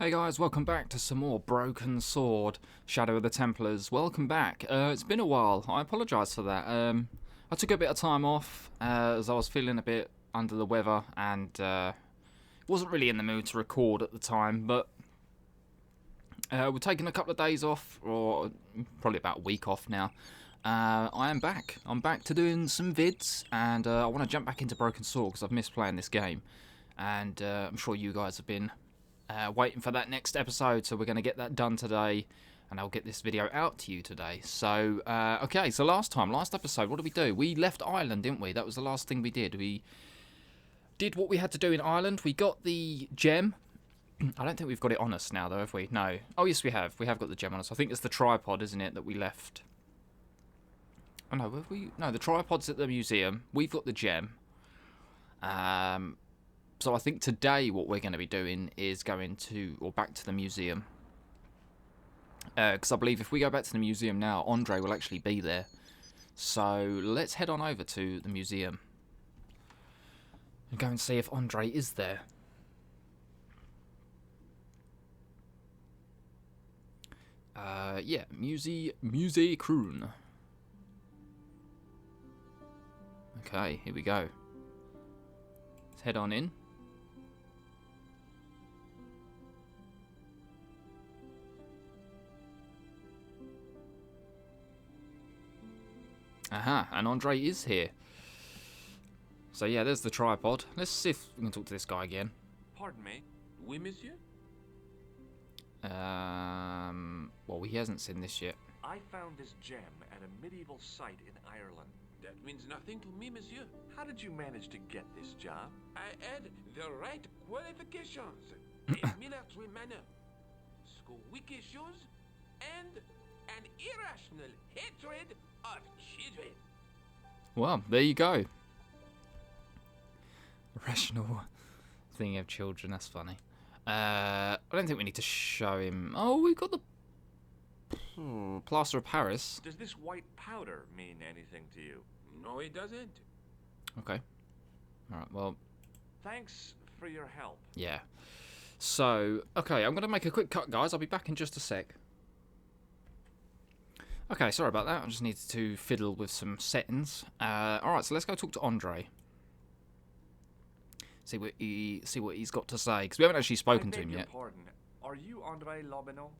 Hey guys, welcome back to some more Broken Sword, Shadow of the Templars. Welcome back. It's been a while. I apologise for that. I took a bit of time off as I was feeling a bit under the weather and wasn't really in the mood to record at the time. But we're taking a couple of days off, or probably about a week off now. I am back. I'm back to doing some vids, and I want to jump back into Broken Sword because I've missed playing this game, and I'm sure you guys have been waiting for that next episode, so we're going to get that done today, and I'll get this video out to you today. So, okay, so last episode, what did we do? We left Ireland, didn't we? That was the last thing we did. We did what we had to do in Ireland. We got the gem. I don't think we've got it on us now, though, have we? No. Oh, yes, we have. We have got the gem on us. I think it's the tripod, isn't it, that we left? Oh, no, have we? No, the tripod's at the museum. We've got the gem. So I think today what we're going to be doing is going to, or back to the museum. Because I believe if we go back to the museum now, Andre will actually be there. So let's head on over to the museum. And go and see if Andre is there. Yeah, Musée Kroon. Okay, here we go. Let's head on in. Aha, and Andre is here. So yeah, there's the tripod. Let's see if we can talk to this guy again. Pardon me. Oui, monsieur? Well, he hasn't seen this yet. I found this gem at a medieval site in Ireland. That means nothing to me, monsieur. How did you manage to get this job? I had the right qualifications. A military manner, squeaky shoes, and an irrational hatred of children. Well, there you go. Rational thing of children, that's funny. I don't think we need to show him. Oh, we've got the plaster of Paris. Does this white powder mean anything to you? No, it doesn't. Okay. Alright, well. Thanks for your help. Yeah. So, okay, I'm going to make a quick cut, guys. I'll be back in just a sec. Okay, sorry about that. I just needed to fiddle with some settings. Alright, so let's go talk to Andre. See what he's got to say, because we haven't actually spoken to him yet. Pardon. Are you Andre Lobineau?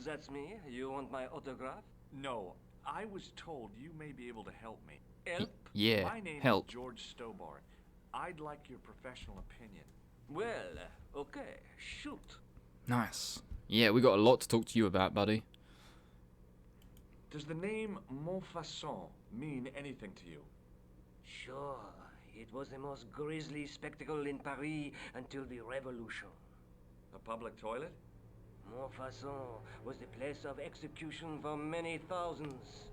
That's me. You want my autograph? No, I was told you may be able to help me. Help? Yeah, My name help. is George Stobar. I'd like your professional opinion. Well, okay, shoot. Nice. Yeah, we got a lot to talk to you about, buddy. Does the name Montfaucon mean anything to you? Sure, it was the most grisly spectacle in Paris until the Revolution. A public toilet? Montfaucon was the place of execution for many thousands.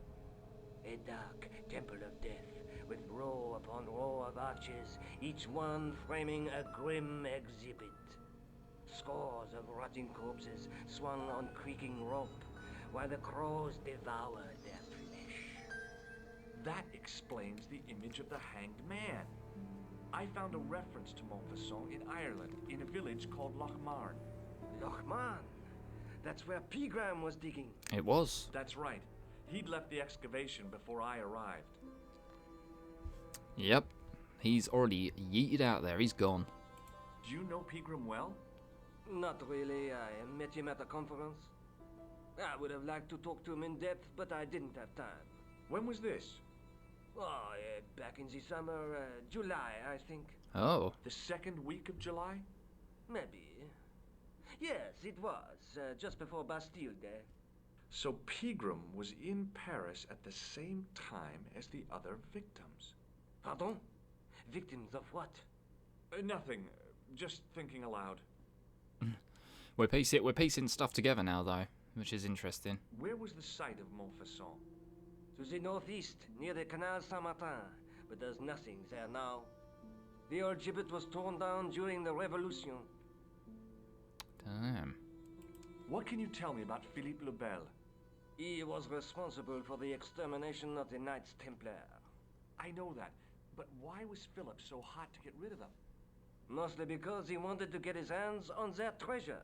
A dark temple of death, with row upon row of arches, each one framing a grim exhibit. Scores of rotting corpses swung on creaking rope, while the crows devoured their flesh. That explains the image of the hanged man. I found a reference to Montfaucon in Ireland, in a village called Lochmarn. Lochmarn? That's where Pegram was digging. It was. That's right. He'd left the excavation before I arrived. Yep. He's already yeeted out there. He's gone. Do you know Pegram well? Not really. I met him at a conference. I would have liked to talk to him in depth, but I didn't have time. When was this? Oh, back in the summer, July, I think. Oh. The second week of July? Maybe. Yes, it was, just before Bastille Day. So Pegram was in Paris at the same time as the other victims. Pardon? Victims of what? Nothing. Just thinking aloud. We're piecing stuff together now, though, which is interesting. Where was the site of Montfaucon? To the northeast, near the Canal Saint-Martin, but there's nothing there now. The old gibbet was torn down during the Revolution. Damn. What can you tell me about Philippe le Bel? He was responsible for the extermination of the Knights Templar. I know that, but why was Philip so hot to get rid of them? Mostly because he wanted to get his hands on their treasure.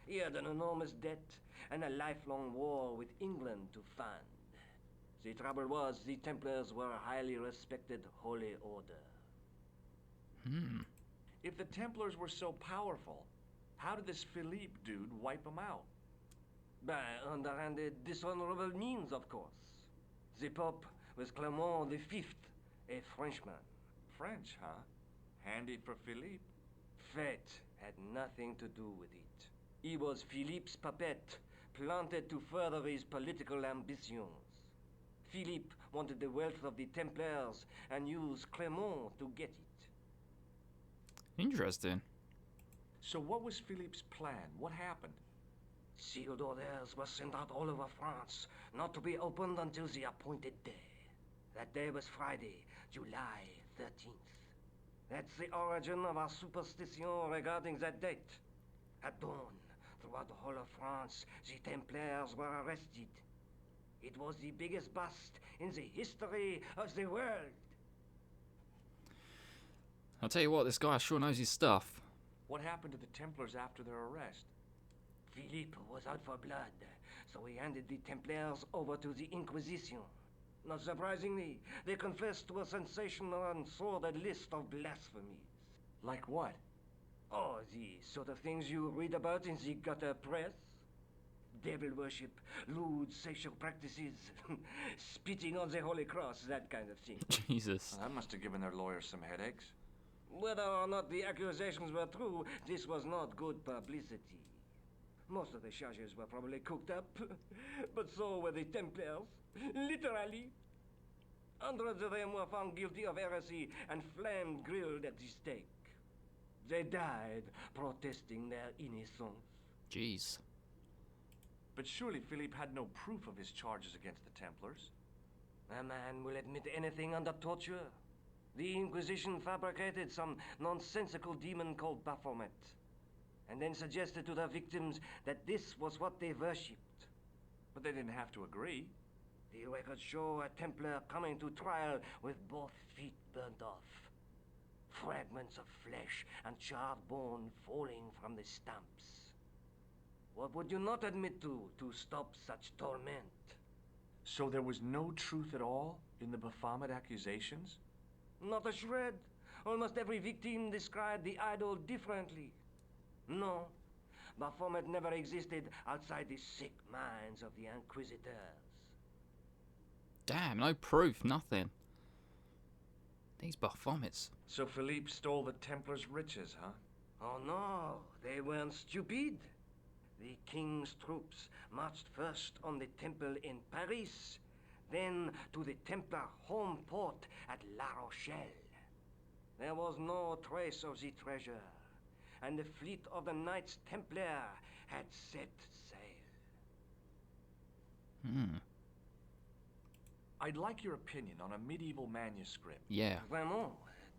He had an enormous debt and a lifelong war with England to fund. The trouble was, the Templars were a highly respected holy order. If the Templars were so powerful, how did this Philippe dude wipe them out? By underhanded, dishonorable means, of course. The Pope was Clement V, a Frenchman. French, huh? Handy for Philippe. Fate had nothing to do with it. He was Philippe's puppet, planted to further his political ambitions. Philippe wanted the wealth of the Templars and used Clement to get it. Interesting. So what was Philippe's plan? What happened? Sealed orders were sent out all over France, not to be opened until the appointed day. That day was Friday, July 13th. That's the origin of our superstition regarding that date. At dawn, throughout the whole of France, the Templars were arrested. It was the biggest bust in the history of the world. I'll tell you what, this guy sure knows his stuff. What happened to the Templars after their arrest? Philippe was out for blood, so he handed the Templars over to the Inquisition. Not surprisingly, they confessed to a sensational and sordid list of blasphemies. Like what? Oh, the sort of things you read about in the gutter press. Devil worship, lewd sexual practices, spitting on the Holy Cross, that kind of thing. Jesus. Well, that must have given their lawyers some headaches. Whether or not the accusations were true, this was not good publicity. Most of the charges were probably cooked up, but so were the Templars. Literally. Hundreds of them were found guilty of heresy and flamed grilled at the stake. They died protesting their innocence. Jeez. But surely Philippe had no proof of his charges against the Templars. A man will admit anything under torture. The Inquisition fabricated some nonsensical demon called Baphomet, and then suggested to their victims that this was what they worshipped. But they didn't have to agree. The records show a Templar coming to trial with both feet burnt off. Fragments of flesh and charred bone falling from the stumps. What would you not admit to stop such torment? So there was no truth at all in the Baphomet accusations? Not a shred. Almost every victim described the idol differently. No, Baphomet never existed outside the sick minds of the Inquisitors. Damn, no proof, nothing. These Baphomets. So Philippe stole the Templars' riches, huh? Oh no, they weren't stupid. The king's troops marched first on the temple in Paris, then to the Templar home port at La Rochelle. There was no trace of the treasure, and the fleet of the Knights Templar had set sail. I'd like your opinion on a medieval manuscript. Yeah. Vraiment?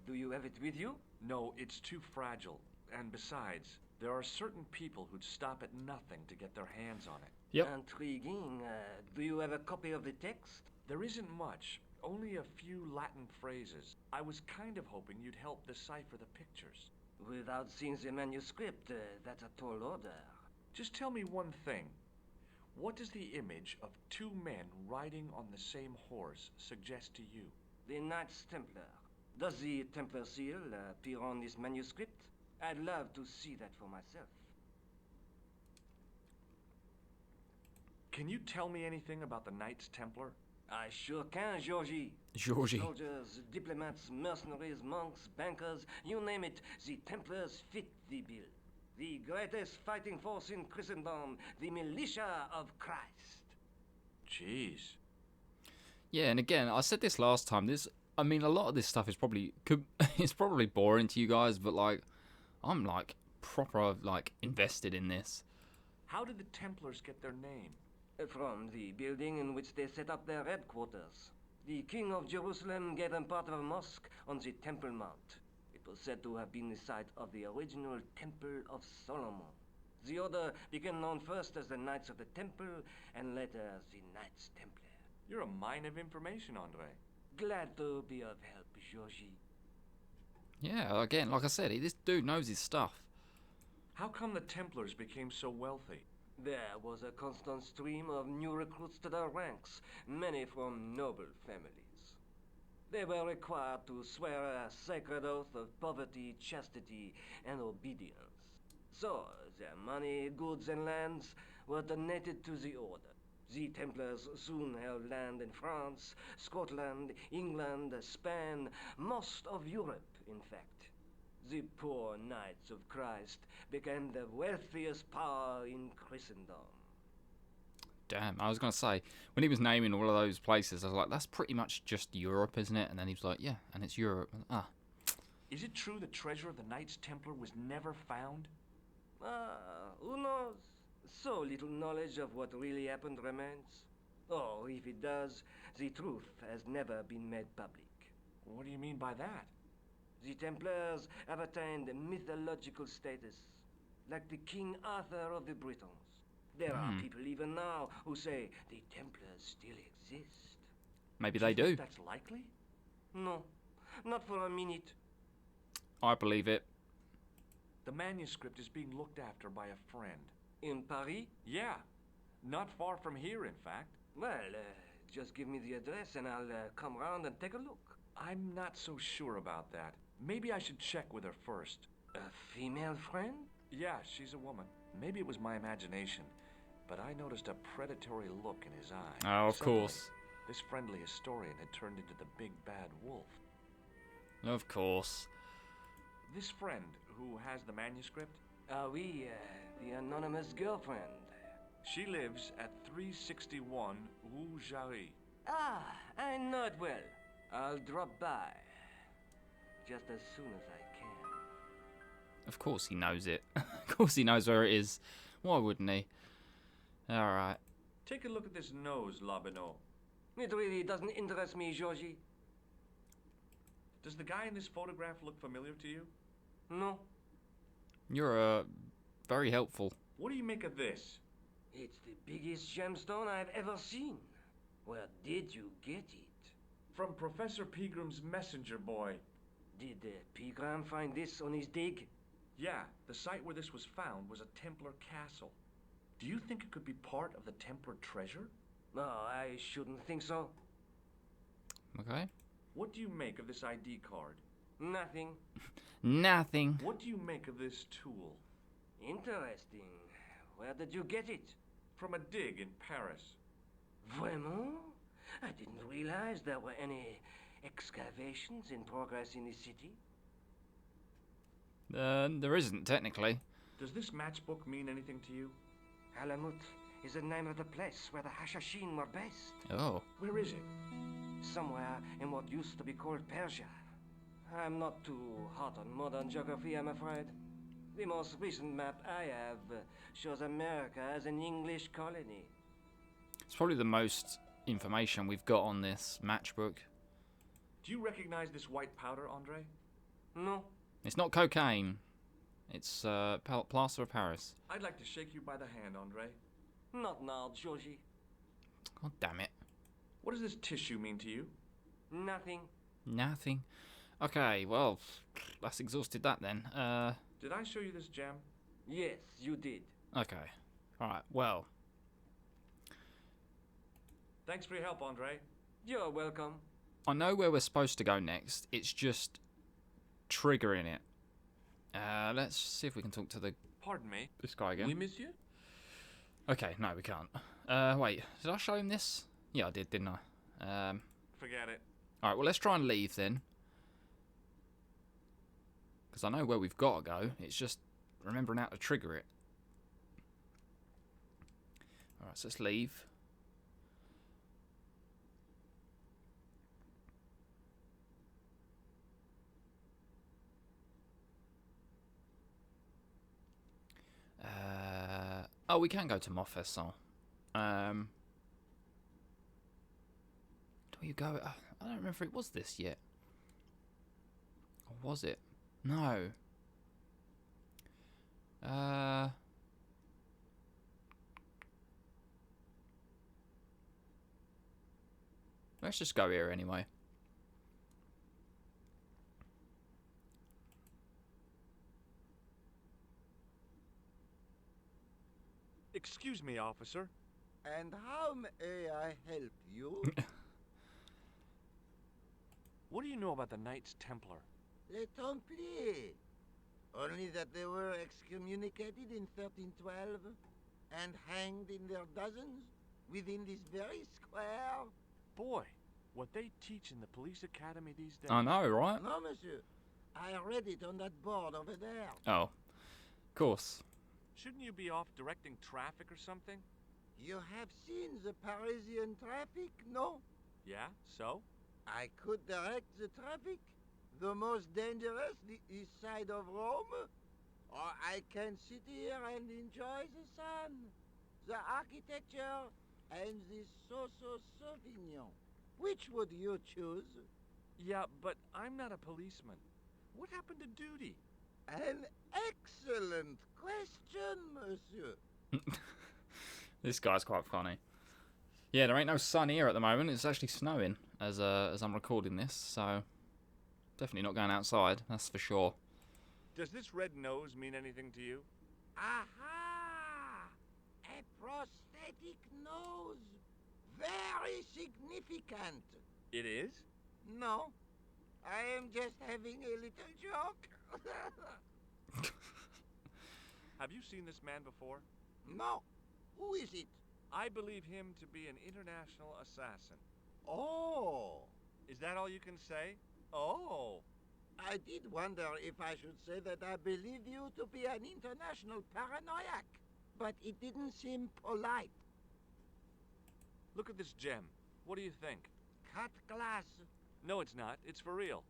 Do you have it with you? No, it's too fragile. And besides, there are certain people who'd stop at nothing to get their hands on it. Yep. Intriguing. Do you have a copy of the text? There isn't much, only a few Latin phrases. I was kind of hoping you'd help decipher the pictures. Without seeing the manuscript, that's a tall order. Just tell me one thing. What does the image of two men riding on the same horse suggest to you? The Knights Templar. Does the Templar seal appear on this manuscript? I'd love to see that for myself. Can you tell me anything about the Knights Templar? I sure can, Georgie. Georgie. Soldiers, diplomats, mercenaries, monks, bankers, you name it, the Templars fit the bill. The greatest fighting force in Christendom, the militia of Christ. Jeez. Yeah, and again, I said this last time. I mean, a lot of this stuff is it's probably boring to you guys, but like, I'm like proper like invested in this. How did the Templars get their name? From the building in which they set up their headquarters. The King of Jerusalem gave them part of a mosque on the Temple Mount. It was said to have been the site of the original Temple of Solomon. The order became known first as the Knights of the Temple, and later as the Knights Templar. You're a mine of information, Andre. Glad to be of help, Georgie. Yeah, again, like I said, this dude knows his stuff. How come the Templars became so wealthy? There was a constant stream of new recruits to their ranks, many from noble families. They were required to swear a sacred oath of poverty, chastity, and obedience. So, their money, goods, and lands were donated to the order. The Templars soon held land in France, Scotland, England, Spain, most of Europe, in fact. The poor Knights of Christ became the wealthiest power in Christendom. Damn, I was going to say, when he was naming all of those places, I was like, that's pretty much just Europe, isn't it? And then he was like, yeah, and it's Europe. Ah, Is it true the treasure of the Knights Templar was never found? Who knows? So little knowledge of what really happened remains. Or if it does, the truth has never been made public. What do you mean by that? The Templars have attained mythological status, like the King Arthur of the Britons. There are people even now who say the Templars still exist. maybe Do they you think do. that's likely? No, not for a minute. I believe it. The manuscript is being looked after by a friend. In Paris? Yeah, not far from here, in fact. Well, just give me the address and I'll come round and take a look. I'm not so sure about that. Maybe I should check with her first. A female friend? Yeah, she's a woman. Maybe it was my imagination, but I noticed a predatory look in his eye. Oh, of Suddenly, course. This friendly historian had turned into the big bad wolf. Of course. This friend who has the manuscript, Oui, the anonymous girlfriend. she lives at 361 Rue Jarry. Ah, I know it well. I'll drop by. Just as soon as I can. Of course he knows it. Of course he knows where it is. Why wouldn't he? Alright. Take a look at this nose, Labinot. It really doesn't interest me, Georgie. Does the guy in this photograph look familiar to you? No, You're very helpful. What do you make of this? it's the biggest gemstone I've ever seen. Where did you get it? From Professor Pegram's messenger boy. Did Pegram find this on his dig? Yeah, the site where this was found was a Templar castle. Do you think it could be part of the Templar treasure? No, I shouldn't think so. Okay. What do you make of this ID card? Nothing. Nothing. What do you make of this tool? Interesting. Where did you get it? From a dig in Paris. Vraiment? I didn't realize there were any excavations in progress in the city. There isn't, technically. Does this matchbook mean anything to you? Alamut is the name of the place where the Hashashin were based. Oh. Where is it? Somewhere in what used to be called Persia. I'm not too hot on modern geography, I'm afraid. The most recent map I have shows America as an English colony. It's probably the most information we've got on this matchbook. Do you recognize this white powder, Andre? No, It's not cocaine. It's plaster of Paris. I'd like to shake you by the hand, Andre. not now, Georgie. God damn it. What does this tissue mean to you? Nothing. Nothing. Okay, well, that's exhausted that then. Did I show you this gem? Yes, you did. Okay. Alright, well. Thanks for your help, Andre. You're welcome. I know where we're supposed to go next. It's just triggering it. Let's see if we can talk to Pardon me. this guy again. Oui, monsieur? Okay, no, we can't. Wait, did I show him this? Yeah, I did, didn't I? Forget it. Alright, well, let's try and leave then. Because I know where we've got to go. It's just remembering how to trigger it. Alright, so let's leave. Oh, we can go to Montfaucon. Do we go? I don't remember if it was this yet. Or was it? No. Let's just go here anyway. Excuse me, officer. And how may I help you? What do you know about the Knights Templar? Les Templiers. Only that they were excommunicated in 1312 and hanged in their dozens within this very square. Boy, what they teach in the police academy these days. I know, right? No, monsieur. I read it on that board over there. Oh, of course. Shouldn't you be off directing traffic or something? You have seen the Parisian traffic, no? Yeah, so? I could direct the traffic. The most dangerous, the east side of Rome. Or I can sit here and enjoy the sun, the architecture, and the so-so Sauvignon. Which would you choose? Yeah, but I'm not a policeman. What happened to duty? An excellent question, monsieur. This guy's quite funny. Yeah, there ain't no sun here at the moment. It's actually snowing as I'm recording this, so definitely not going outside. That's for sure. Does this red nose mean anything to you? Aha! A prosthetic nose. Very significant. It is? No, I am just having a little joke. Have you seen this man before? No, who is it? I believe him to be an international assassin. Oh, Is that all you can say? Oh. I did wonder if I should say that I believe you to be an international paranoiac, but it didn't seem polite. Look at this gem. What do you think? Cut glass. No, it's not. It's for real.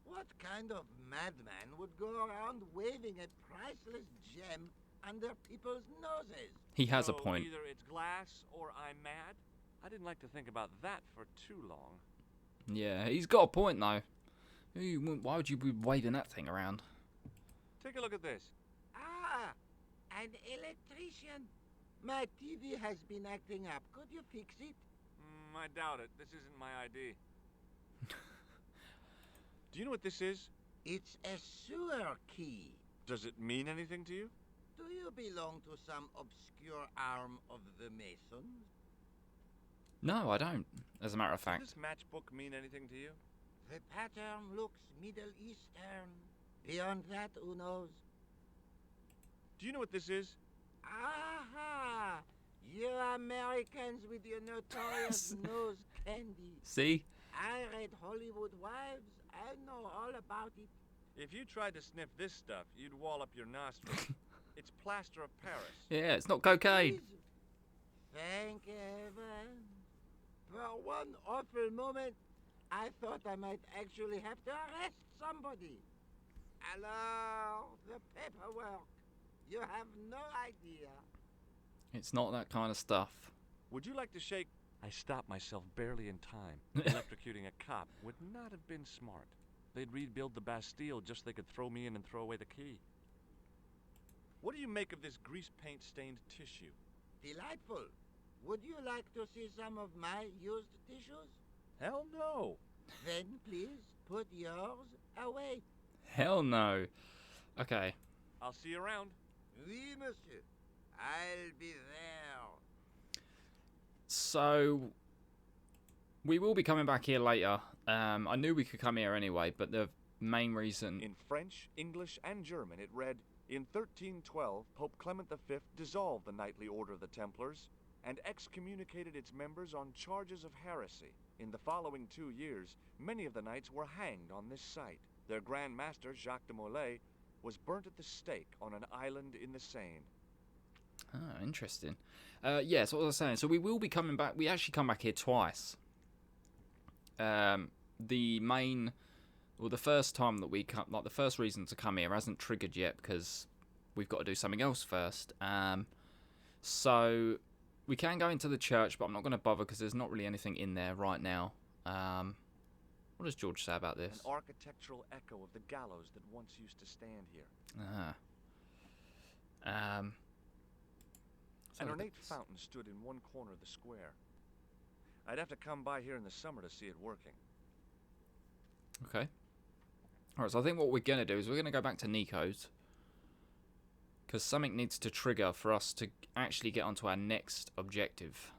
What kind of madman would go around waving a priceless gem under people's noses? He has a So point. Either it's glass or I'm mad. I didn't like to think about that for too long. Yeah, he's got a point though. Why would you be waving that thing around? Take a look at this. Ah, an electrician. My TV has been acting up. Could you fix it? I doubt it. This isn't my ID. Do you know what this is? It's a sewer key. Does it mean anything to you? Do you belong to some obscure arm of the Masons? No, I don't. As a matter of Does fact. this matchbook mean anything to you? The pattern looks Middle Eastern. Beyond that, who knows? Do you know what this is? Aha! You Americans with your notorious nose candy. See? I read Hollywood Wives. I know all about it. If you tried to sniff this stuff, you'd wall up your nostrils. It's plaster of Paris. Yeah, it's not cocaine. Please. Thank heaven. For one awful moment, I thought I might actually have to arrest somebody. Alors, the paperwork. You have no idea. It's not that kind of stuff. Would you like to shake? I stopped myself barely in time. Electrocuting a cop would not have been smart. They'd rebuild the Bastille just so they could throw me in and throw away the key. What do you make of this grease paint stained tissue? Delightful. Would you like to see some of my used tissues? Hell no. Then please put yours away. Hell no. Okay. I'll see you around. Oui, monsieur. I'll be there. So, we will be coming back here later. I knew we could come here anyway, but the main reason... In French, English, and German, it read, in 1312, Pope Clement V dissolved the Knightly Order of the Templars and excommunicated its members on charges of heresy. In the following 2 years, many of the knights were hanged on this site. Their Grand Master, Jacques de Molay, was burnt at the stake on an island in the Seine. Ah, interesting. Yeah, so what I was saying, so we will be coming back. We actually come back here twice. The main, well, the first time that we come, like the first reason to come here hasn't triggered yet because we've got to do something else first. So we can go into the church, but I'm not going to bother because there's not really anything in there right now. What does George say about this? An architectural echo of the gallows that once used to stand here. An ornate fountain stood in one corner of the square. I'd have to come by here in the summer to see it working. Okay. Alright, so I think what we're going to do is we're going to go back to Nico's. Because something needs to trigger for us to actually get onto our next objective.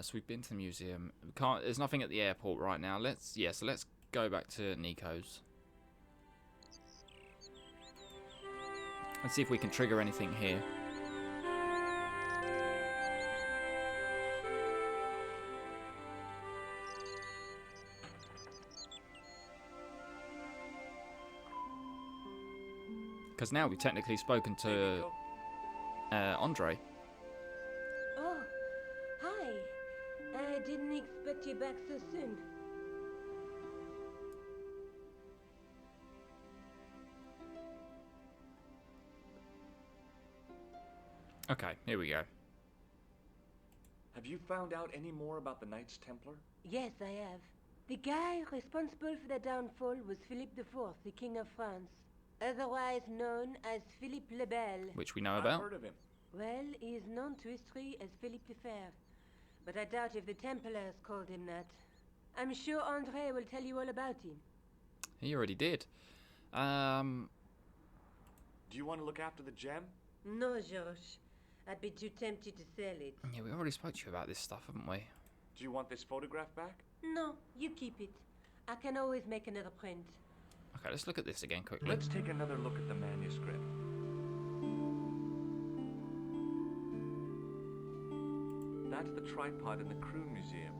So we've been to the museum. We can't. There's nothing at the airport right now. So let's go back to Nico's. Let's see if we can trigger anything here. Because now we've technically spoken to Andre. Oh, hi. I didn't expect you back so soon. Okay, here we go. Have you found out any more about the Knights Templar? Yes, I have. The guy responsible for the downfall was Philippe IV, the King of France, otherwise known as Philippe le Bel. Which we know I've about. heard of him. Well, he is known to history as Philippe the Fair, but I doubt if the Templars called him that. I'm sure Andre will tell you all about him. He already did. Do you want to look after the gem? No, Georges. I'd be too tempted to sell it. Yeah, we already spoke to you about this stuff, haven't we? Do you want this photograph back? No, you keep it. I can always make another print. Okay, let's look at this again quickly. Let's take another look at the manuscript. That's the tripod in the Croon Museum.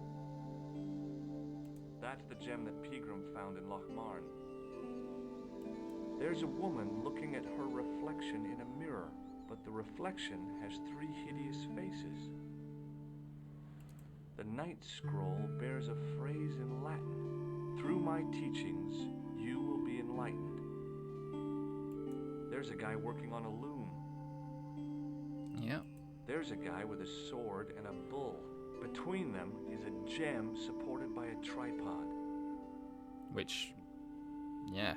That's the gem that Pegram found in Lochmarn. There's a woman looking at her reflection in a mirror, but the reflection has 3 hideous faces. The Night Scroll bears a phrase in Latin. Through my teachings, you will be enlightened. There's a guy working on a loom. Yeah. There's a guy with a sword and a bull. Between them is a gem supported by a tripod. Which, yeah.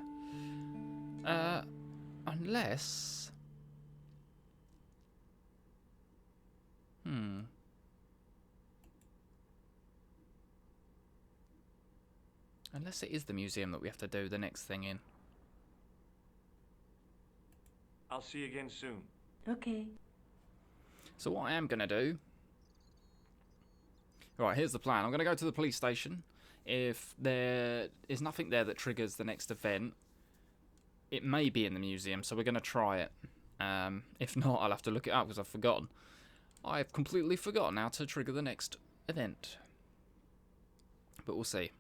Unless... Unless it is the museum that we have to do the next thing in. I'll see you again soon. Okay. So what I am going to do... Right, here's the plan. I'm going to go to the police station. If there is nothing there that triggers the next event, it may be in the museum, so we're going to try it. If not, I'll have to look it up because I've forgotten. I've completely forgotten how to trigger the next event. But we'll see.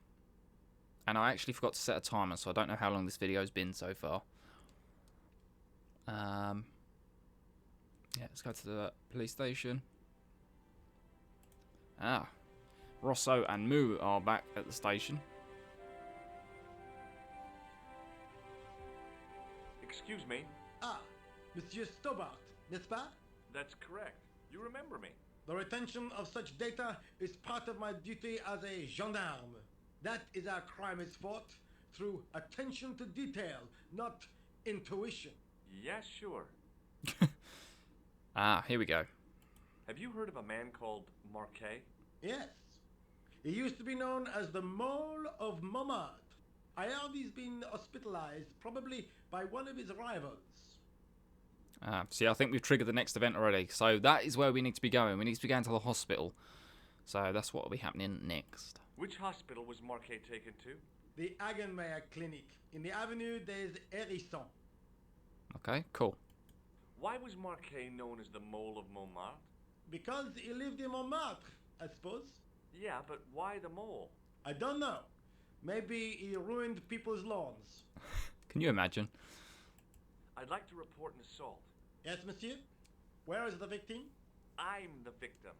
And I actually forgot to set a timer, so I don't know how long this video's been so far. Yeah, let's go to the police station. Ah. Rosso and Moo are back at the station. Excuse me. Ah, Monsieur Stobart, n'est-ce pas? That's correct. You remember me. The retention of such data is part of my duty as a gendarme. That is how crime is fought, through attention to detail, not intuition. Yeah, sure. Ah, here we go. Have you heard of a man called Marquet? Yes. He used to be known as the Mole of Montmartre. I heard he's been hospitalized, probably by one of his rivals. Ah, see, I think we've triggered the next event already. So that is where we need to be going. We need to be going to the hospital. So that's what will be happening next. Which hospital was Marquet taken to? The Hagenmeyer Clinic. In the Avenue des Hérissons. Okay, cool. Why was Marquet known as the Mole of Montmartre? Because he lived in Montmartre, I suppose. Yeah, but why the mole? I don't know. Maybe he ruined people's lawns. Can you imagine? I'd like to report an assault. Yes, monsieur? Where is the victim? I'm the victim.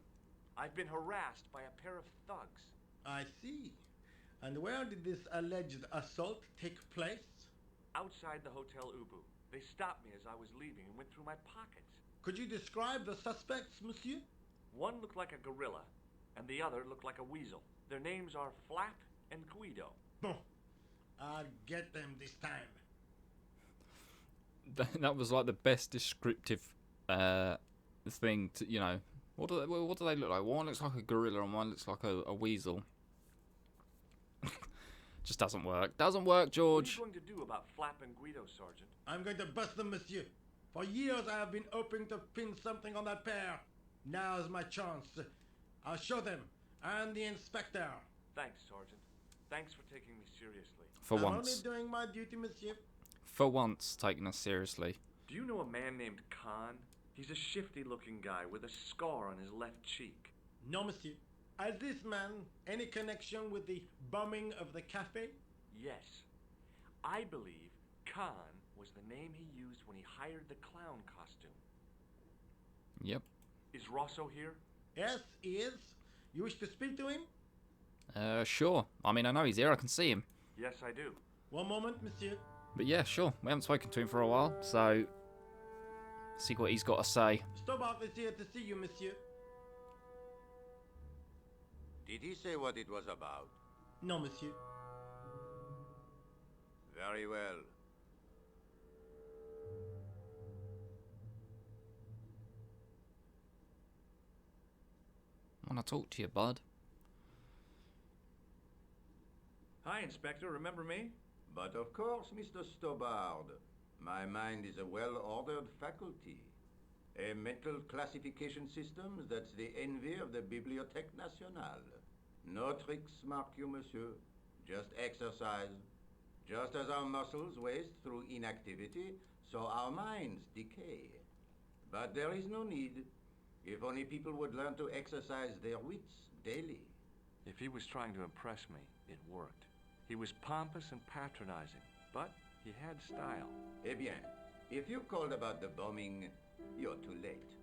I've been harassed by a pair of thugs. I see. And where did this alleged assault take place? Outside the Hotel Ubu. They stopped me as I was leaving and went through my pockets. Could you describe the suspects, monsieur? One looked like a gorilla, and the other looked like a weasel. Their names are Flap and Guido. Bon. I'll get them this time. That was like the best descriptive thing to, you know. What do they look like? One looks like a gorilla and one looks like a weasel. Just doesn't work. Doesn't work, What are George. you going to do about Flap and Guido, Sergeant? I'm going to bust them, monsieur. For years I have been hoping to pin something on that pair. Now's my chance. I'll show them. And the inspector. Thanks, Sergeant. Thanks for taking me seriously. For I'm once. only doing my duty, monsieur. For once, taking us seriously. Do you know a man named Khan? He's a shifty-looking guy with a scar on his left cheek. No, monsieur. Has this man any connection with the bombing of the cafe? Yes. I believe Khan was the name he used when he hired the clown costume. Yep. Is Rosso here? Yes, he is. You wish to speak to him? Sure. I mean, I know he's here. I can see him. Yes, I do. One moment, monsieur. But yeah, sure. We haven't spoken to him for a while, so see what he's got to say. Stobart is here to see you, monsieur. Did he say what it was about? No, monsieur. Very well. I want to talk to you, bud. Hi, Inspector. Remember me? But of course, Mr. Stobart. My mind is a well-ordered faculty. A mental classification system that's the envy of the Bibliothèque Nationale. No tricks, mark you, monsieur. Just exercise. Just as our muscles waste through inactivity, so our minds decay. But there is no need. If only people would learn to exercise their wits daily. If he was trying to impress me, it worked. He was pompous and patronizing, but he had style. Eh bien, if you called about the bombing, you're too late.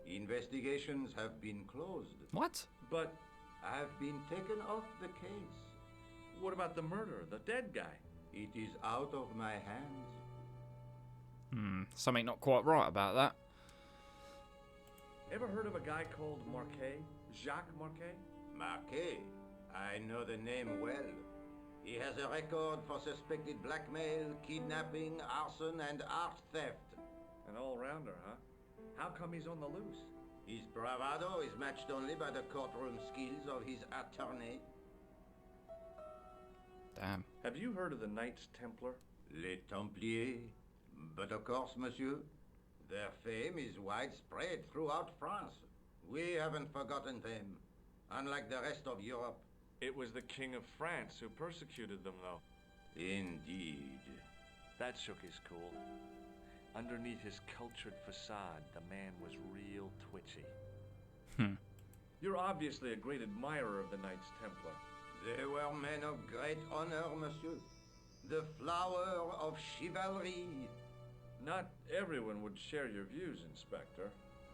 Investigations have been closed. What? But I've been taken off the case. what about the murderer, the dead guy? It is out of my hands. Something not quite right about that. Ever heard of a guy called Marquet? Jacques Marquet? Marquet, I know the name well. He has a record for suspected blackmail, kidnapping, arson, and art theft. An all-rounder, huh? How come he's on the loose? His bravado is matched only by the courtroom skills of his attorney. Damn. Have you heard of the Knights Templar? Les Templiers. But of course, monsieur, their fame is widespread throughout France. We haven't forgotten them, unlike the rest of Europe. It was the King of France who persecuted them, though. Indeed. That shook his cool. Underneath his cultured facade, the man was real twitchy. You're obviously a great admirer of the Knights Templar. They were men of great honor, monsieur. The flower of chivalry. Not everyone would share your views, Inspector.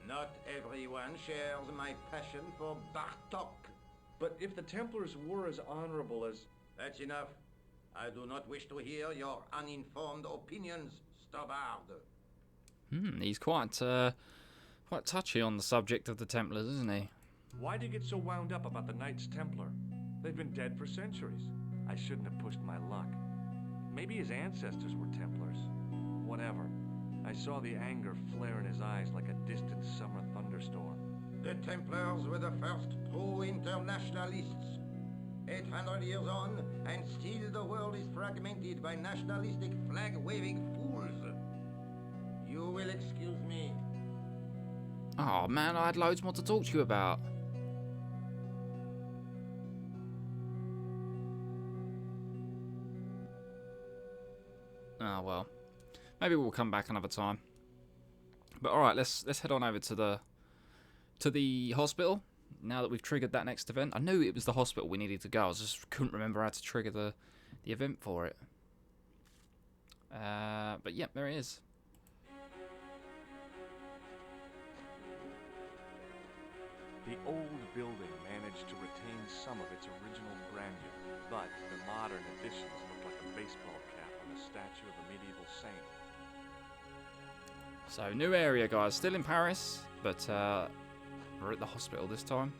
Not everyone shares my passion for Bartok. But if the Templars were as honorable as... That's enough. I do not wish to hear your uninformed opinions, Stobart. He's quite touchy on the subject of the Templars, isn't he? Why do you get so wound up about the Knights Templar? They've been dead for centuries. I shouldn't have pushed my luck. Maybe his ancestors were Templars. Whatever. I saw the anger flare in his eyes like a distant summer thunderstorm. The Templars were the first true internationalists. 800 years on, and still the world is fragmented by nationalistic flag-waving fools. You will excuse me. Oh man, I had loads more to talk to you about. Oh well. Maybe we'll come back another time. But alright, let's head on over to the hospital. Now that we've triggered that next event. I knew it was the hospital we needed to go. I just couldn't remember how to trigger the event for it. But yeah, there it is. The old building managed to retain some of its original grandeur, but the modern additions look like a baseball cap on the statue of a medieval saint. So, new area, guys. Still in Paris, but we're at the hospital this time.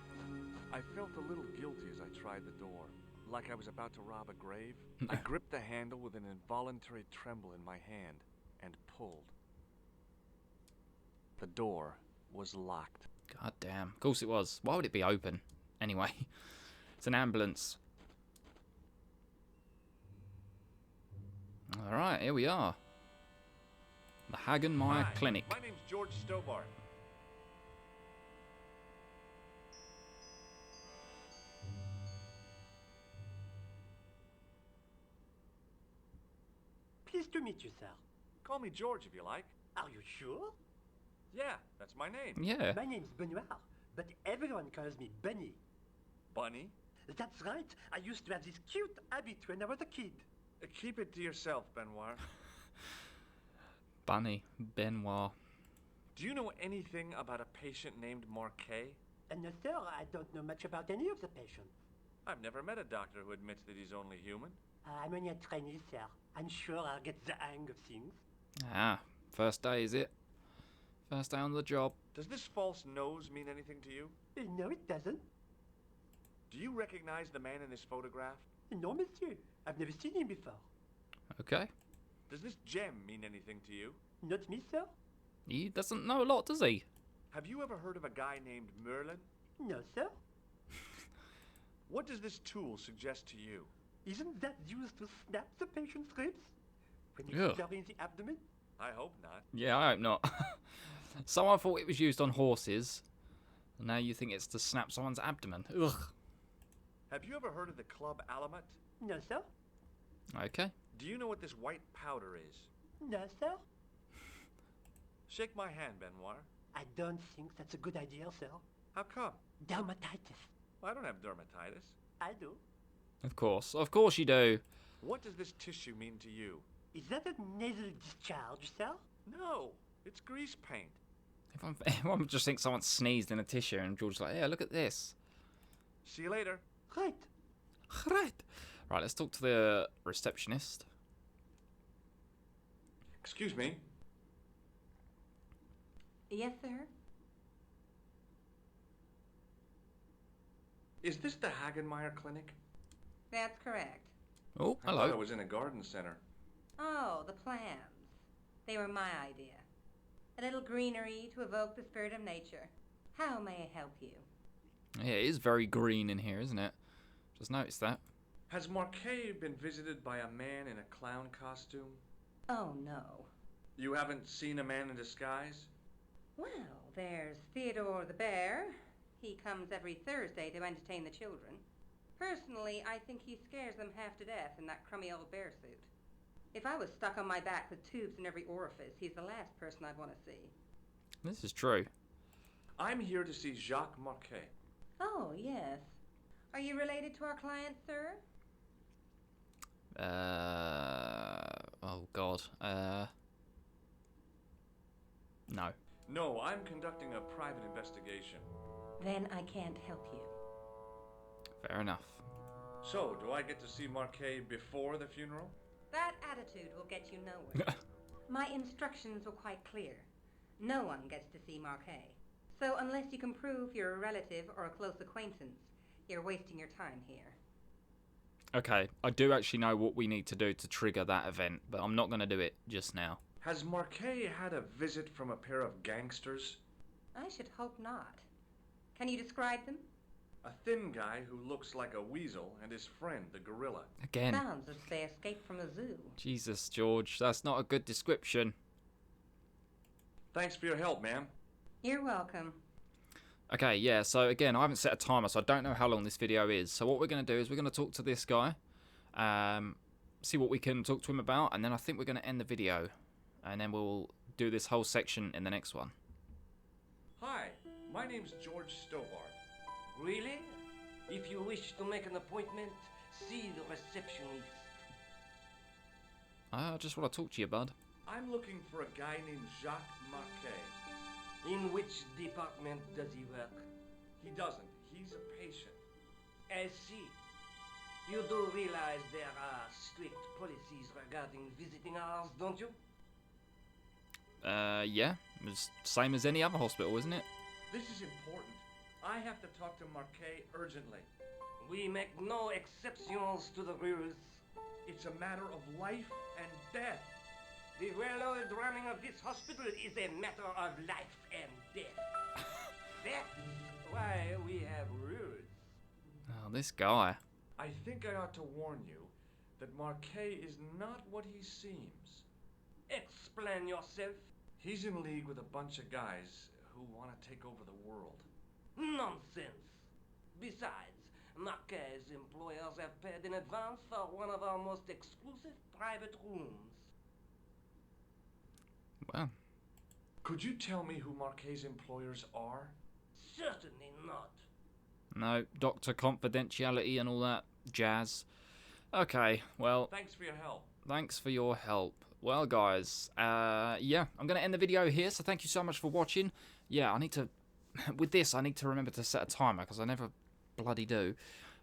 I felt a little guilty as I tried the door, like I was about to rob a grave. I gripped the handle with an involuntary tremble in my hand and pulled. The door was locked. God damn. Of course it was. Why would it be open? Anyway, it's an ambulance. Right, here we are. The Hagenmeyer Hi, Clinic. my name's George Stobart. Pleased to meet you, sir. Call me George if you like. Are you sure? Yeah, that's my name. Yeah. My name's Benoit, but everyone calls me Bunny. Bunny? That's right. I used to have this cute habit when I was a kid. Keep it to yourself, Benoit. Bunny. Benoit. Do you know anything about a patient named Marquet? And no, sir, I don't know much about any of the patients. I've never met a doctor who admits that he's only human. I'm only a trainee, sir. I'm sure I'll get the hang of things. Ah, first day, is it? First day on the job. Does this false nose mean anything to you? No, it doesn't. Do you recognize the man in this photograph? No, monsieur. I've never seen him before. Okay. Does this gem mean anything to you? Not me, sir. He doesn't know a lot, does he? Have you ever heard of a guy named Merlin? No, sir. What does this tool suggest to you? Isn't that used to snap the patient's ribs? When Yeah. you in the abdomen? I hope not. Yeah, I hope not. Someone thought it was used on horses. And now you think it's to snap someone's abdomen. Ugh. Have you ever heard of the Club Alamet? No, sir. Okay. Do you know what this white powder is? No, sir. Shake my hand, Benoit. I don't think that's a good idea, sir. How come? Dermatitis. I don't have dermatitis. I do. Of course. Of course you do. What does this tissue mean to you? Is that a nasal discharge, sir? No, it's grease paint. Everyone just thinks someone sneezed in a tissue and George's like, yeah, look at this. See you later. Right. Right. Right, let's talk to the receptionist. Excuse me. Yes, sir. Is this the Hagenmeyer Clinic? That's correct. Oh, I thought it hello. was in a garden center. Oh, the plans. They were my idea. A little greenery to evoke the spirit of nature. How may I help you? Yeah, it is very green in here, isn't it? Just noticed that. Has Marquet been visited by a man in a clown costume? Oh, no. You haven't seen a man in disguise? Well, there's Theodore the bear. He comes every Thursday to entertain the children. Personally, I think he scares them half to death in that crummy old bear suit. If I was stuck on my back with tubes in every orifice, he's the last person I'd want to see. This is true. I'm here to see Jacques Marquet. Oh, yes. Are you related to our client, sir? Oh God. No. No, I'm conducting a private investigation. Then I can't help you. Fair enough. So, do I get to see Marquet before the funeral? That attitude will get you nowhere. My instructions were quite clear. No one gets to see Marquet. So unless you can prove you're a relative or a close acquaintance, you're wasting your time here. Okay, I do actually know what we need to do to trigger that event, but I'm not going to do it just now. Has Marquet had a visit from a pair of gangsters? I should hope not. Can you describe them? A thin guy who looks like a weasel and his friend, the gorilla. Again. Sounds as if they escaped from a zoo. Jesus, George, that's not a good description. Thanks for your help, ma'am. You're welcome. Okay, yeah, so again, I haven't set a timer, so I don't know how long this video is. So what we're going to do is we're going to talk to this guy, see what we can talk to him about, and then I think we're going to end the video. And then we'll do this whole section in the next one. Hi, my name's George Stobart. Really? If you wish to make an appointment, see the receptionist. I just want to talk to you, bud. I'm looking for a guy named Jacques Marquet. In which department does he work? He doesn't. He's a patient. I see. You do realize there are strict policies regarding visiting hours, don't you? Yeah. It's same as any other hospital, isn't it? This is important. I have to talk to Marquet urgently. We make no exceptions to the rules. It's a matter of life and death. The well-oiled running of this hospital is a matter of life and death. That's why we have rules. Oh, this guy. I think I ought to warn you that Marquet is not what he seems. Explain yourself. He's in league with a bunch of guys who want to take over the world. Nonsense. Besides, Marquet's employers have paid in advance for one of our most exclusive private rooms. Well, Could you tell me who Marquet's employers are? Certainly not. no, Doctor Confidentiality and all that jazz. Okay, well, Thanks for your help. thanks for your help. Well, guys, yeah, I'm going to end the video here, so thank you so much for watching. Yeah, I need to, with this, I need to remember to set a timer, because I never bloody do.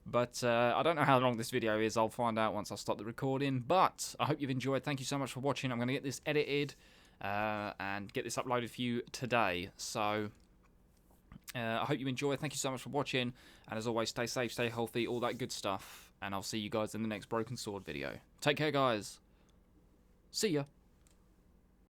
But I don't know how long this video is. I'll find out once I stop the recording. But I hope you've enjoyed. Thank you so much for watching. I'm going to get this edited and get this uploaded for you today. So I hope you enjoyed. Thank you so much for watching. And as always, stay safe, stay healthy, all that good stuff. And I'll see you guys in the next Broken Sword video. Take care, guys. See ya.